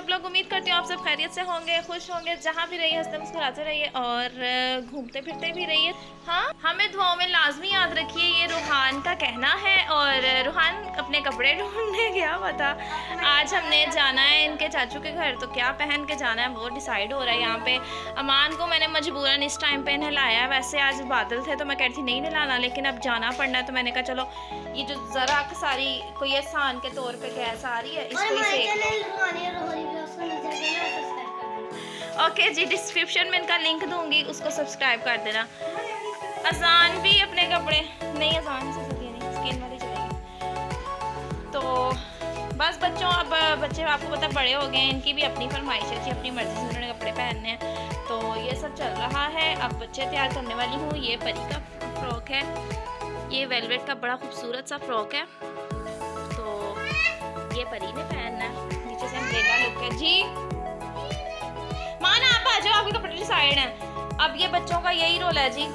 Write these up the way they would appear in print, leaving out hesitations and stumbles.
सब लोग, उम्मीद करती हूँ आप सब खैरियत से होंगे, खुश होंगे, जहाँ भी रहिए हंसते मुस्कुराते रहिए और घूमते फिरते भी रहिए। हाँ, हमें दुआओं में लाजमी याद रखिए, ये रूहान का कहना है। और रूहान अपने कपड़े ढूंढने गया हुआ था। आज हमने जाना है इनके चाचू के घर, तो क्या पहन के जाना है वो डिसाइड हो रहा है। यहाँ पे अमान को मैंने मजबूरन इस टाइम पे नहलाया है। वैसे आज बादल थे तो मैं कहती थी नहीं नहलाना, लेकिन अब जाना पड़ना है तो मैंने कहा चलो ये जो ज़रा सारी कोई एहसान के तौर पे गैस आ रही है, इसको ही सेक लो। ओके जी, डिस्क्रिप्शन में इनका लिंक दूंगी, उसको सब्सक्राइब कर देना। अजान भी अपने कपड़े नहीं, अजान से सकी नहीं, स्किन वाली चलेगी। तो बस बच्चों, अब बच्चे आपको पता बड़े हो गए हैं, इनकी भी अपनी फरमाइश है कि अपनी मर्जी से उन्होंने कपड़े पहनने हैं। तो ये सब चल रहा है। अब बच्चे तैयार करने वाली हूँ। ये परी का फ्रॉक है, ये वेलवेट का बड़ा खूबसूरत सा फ्रॉक है, तो ये परी ने पहनना है। नीचे से अम्ब्रेला लुक है जी। माना आप आ जाओ, आपके कपड़े डिसाइड हैं। अब ये बच्चों का यही रोल है जी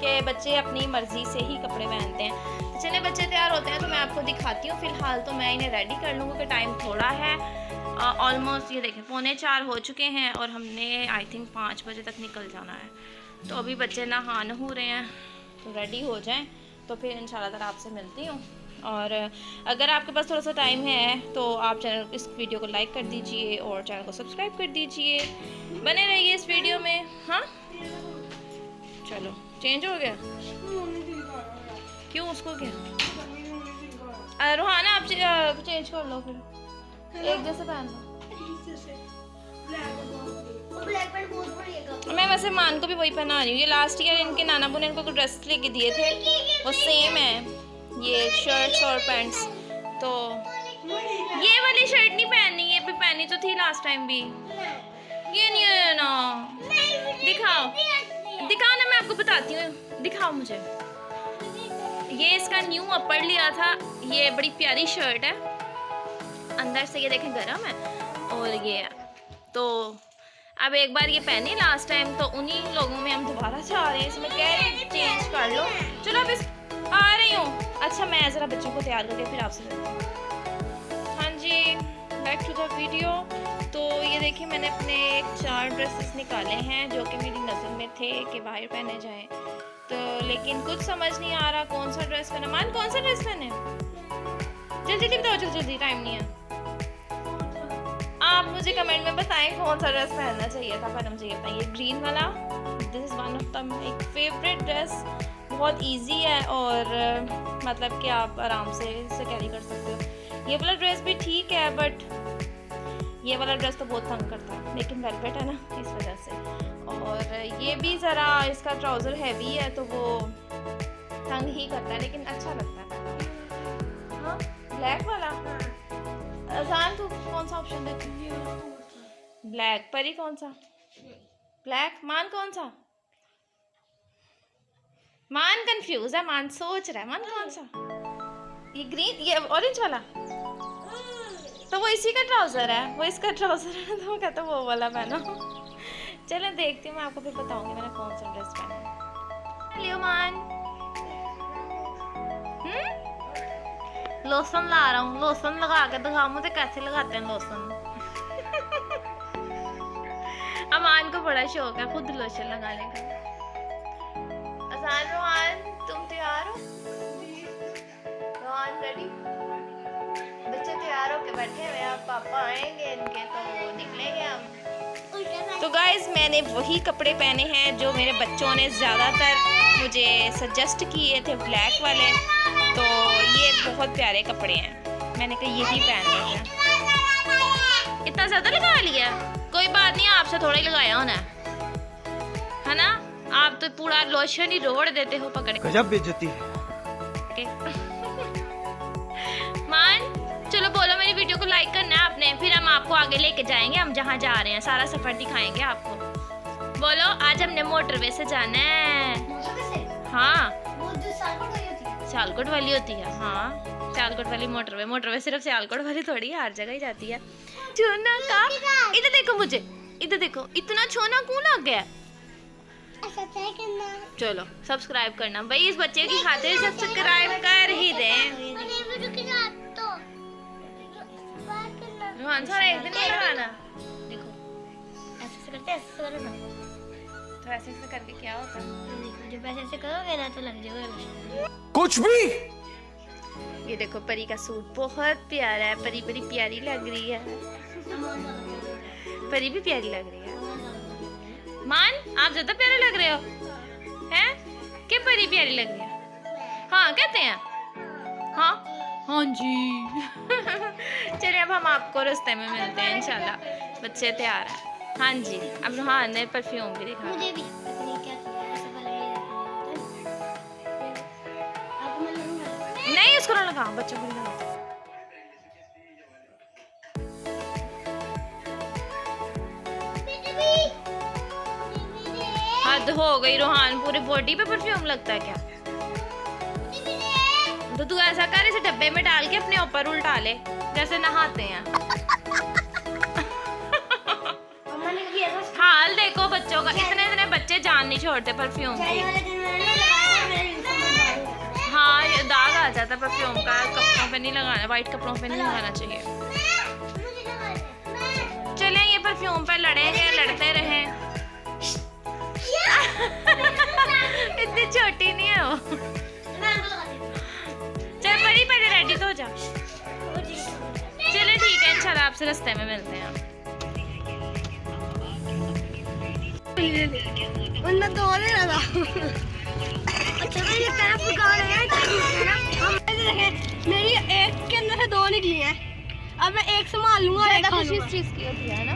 कि बच्चे अपनी मर्जी से ही कपड़े पहनते हैं। चले बच्चे तैयार होते हैं तो मैं आपको दिखाती हूँ। फिलहाल तो मैं इन्हें रेडी कर लूँगी क्योंकि टाइम थोड़ा है। ऑलमोस्ट ये देखें 3:45 हो चुके हैं और हमने आई थिंक 5 बजे तक निकल जाना है। तो अभी बच्चे नहा नहू रहे हैं, तो रेडी हो जाएं तो फिर इंशाल्लाह ताला आपसे मिलती हूँ। और अगर आपके पास थोड़ा सा टाइम है तो आप चैनल इस वीडियो को लाइक कर दीजिए और चैनल को सब्सक्राइब कर दीजिए। बने रहिए इस वीडियो में। हाँ चलो, चेंज हो गया क्यों? उसको क्या रोहाना, आप चेंज कर लो, फिर एक जैसे पहन लो। मैं वैसे मान को भी वही पहना रही हूँ। ये लास्ट ईयर इनके नाना बुने इनको ड्रेस लेके दिए थे, वो सेम है ये शर्ट्स और पैंट्स। तो ये वाली शर्ट नहीं पहननी, ये भी पहनी तो थी लास्ट टाइम भी। ये नहीं है ना, दिखाओ दिखाओ ना, मैं आपको बताती हूँ, दिखाओ मुझे। ये इसका न्यू अपर लिया था, ये बड़ी प्यारी शर्ट है, अंदर से ये देखें गरम है और ये तो अब एक बार ये पहनी लास्ट टाइम, तो उन्हीं लोगों में हम दोबारा से आ रहे हैं। इसमें कह रहे हैं चेंज कर लो। चलो अब इस आ रही हूँ। अच्छा, मैं ज़रा बच्चों को तैयार करके फिर आपसे मिलती हूँ। हाँ जी, बैक टू द वीडियो। तो ये देखिए मैंने अपने 4 ड्रेसेस निकाले हैं जो कि मेरी नज़र में थे कि बाहर पहने जाएं, तो लेकिन कुछ समझ नहीं आ रहा कौन सा ड्रेस पहना। मान कौन सा ड्रेस पहने? जल्दी जल्दी बताओ, जल्दी जल्दी, टाइम नहीं है। आप मुझे कमेंट में बताएं कौन सा ड्रेस पहनना चाहिए था, पर मुझे ये ग्रीन वाला, this is one of the my favourite dress. बहुत इजी है और मतलब कि आप आराम से इसे कैरी कर सकते हो। ये वाला ड्रेस भी ठीक है, बट ये वाला ड्रेस तो बहुत तंग करता है, लेकिन वेलवेट है ना इस वजह से। और ये भी ज़रा इसका ट्राउज़र हैवी है तो वो तंग ही करता है, लेकिन अच्छा लगता है। हाँ, ब्लैक वाला। अजान तू कौन सा ऑप्शन देती है? ब्लैक। परी कौन सा? ब्लैक। मान कौन सा? मान कंफ्यूज है, मान सोच रहा है, मान कौन सा? ये ग्रीन, ये ऑरेंज वाला, तो वो इसी का ट्राउजर है, वो इसका ट्राउजर है, तो वो कहता है वो वाला पहनो। चलो देखती हूँ, मैं आपको फिर बताऊंगी मैंने कौन सा ड्रेस पहना है। लियो मान, लोशन ला रहा हूँ, लोशन लगा के दिखाओ मुझे कैसे लगाते हैं लोशन। अमान को बड़ा शौक है खुद लोशन लगाने का। अजान, रोहान तुम तैयार हो? रोहान रेडी? बच्चे तैयार होके बैठे हुए, अब पापा आएंगे इनके तो निकलेंगे हम। तो गाइज मैंने वही कपड़े पहने हैं जो मेरे बच्चों ने ज़्यादातर मुझे सजेस्ट किए थे, ब्लैक वाले। तो ये बहुत प्यारे कपड़े हैं, मैंने कहा यही पहन लेते हैं। इतना ज़्यादा लगा लिया, कोई बात नहीं, आपसे थोड़ा ही लगाया होना है ना। आप तो पूरा लोशन ही रोड़ देते हो पकड़ के। गजब बेइज्जती है। मान चलो बोलो, मेरी वीडियो को लाइक करना है आपने, फिर हम आपको आगे लेके जाएंगे, हम जहाँ जा रहे हैं सारा सफर दिखाएंगे आपको। बोलो, आज हमने मोटरवे से जाना है। हाँ, सियालकोट वाली होती है। हाँ, सियालकोट वाली मोटरवे। मोटरवे सिर्फ सियालकोट वाली थोड़ी है, हर जगह ही जाती है। छोना का इधर देखो, मुझे इधर देखो, इतना छोना क्यों लग गया? चलो सब्सक्राइब करना भाई, इस बच्चे की खातिर सब्सक्राइब कर ही दें। रोहन सारा एक दिन नहीं लगाना। करो ना। तो ऐसे ऐसे करके क्या होता है? जब ऐसे करोगे ना तो लग जाएगा कुछ भी। ये देखो परी का सूट बहुत प्यारा है, परी बड़ी प्यारी लग रही है, परी भी प्यारी लग रही है। मान आप ज्यादा प्यारे लग रहे हो हैं कि परी प्यारी लग रही है? हाँ कहते हैं हाँ हाँ जी। चलिए अब हम आपको रास्ते में मिलते हैं इंशाल्लाह। बच्चे तैयार हैं। हाँ जी अब हाँ ने परफ्यूम भी दिखा। मुझे भी पता नहीं क्या नहीं उसको ना लगा, बच्चों को नहीं लगा। हद हो गई रोहान, पूरी बॉडी पे परफ्यूम लगता है क्या? तो तू ऐसा कर, इसे डब्बे में डाल के अपने ऊपर उल्टा ले जैसे नहाते हैं। हाल देखो बच्चों का, इतने इतने बच्चे जान नहीं छोड़ते परफ्यूम की। हाँ ये दाग आ जाता है परफ्यूम का, कपड़ों पे नहीं लगाना, वाइट कपड़ों पे नहीं लगाना चाहिए। चलें ये परफ्यूम पे लड़ेंगे, लड़ते रहें। इतनी छोटी नहीं है वो। चल बड़ी पहले रेडी तो हो जा। चले ठीक है इंशाल्लाह आपसे रास्ते में मिलते हैं। उन्ना तो होने लगा। अच्छा मेरी तरफ गाने हैं मेरी एक के अंदर से 2 निकली हैं। अब मैं एक संभाल लूंगा और एक खा लूंगा। इस चीज की होती है ना।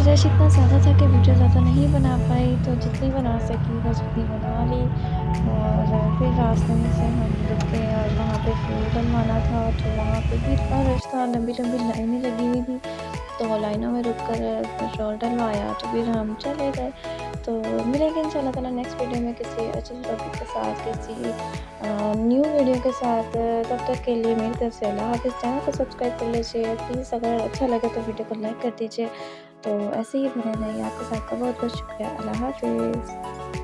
रश इतना ज़्यादा था कि वीडियो ज़्यादा नहीं बना पाई, तो जितनी बना सकी बस उतनी बना ली। और फिर रास्ते में से हम रुके और वहाँ पे फ्यूल डलवाना था, तो वहाँ पे भी इतना रश था, लंबी लंबी लाइनें लगी हुई थी। तो लाइनों में रुक कर पेट्रोल डलवाया तो फिर हम चले गए। तो मिलेंगे इंशाल्लाह ताला नेक्स्ट वीडियो में किसी अच्छे टॉपिक के साथ, किसी न्यू वीडियो के साथ। तब तक के लिए मेरी तरफ से अल्लाह हाफ़िज़। चैनल को सब्सक्राइब कर लीजिए प्लीज़, अगर अच्छा लगे तो वीडियो को लाइक कर दीजिए। तो ऐसे ही बने रहिए, आपके साथ का बहुत बहुत शुक्रिया। अल्लाह हाफ़िज़।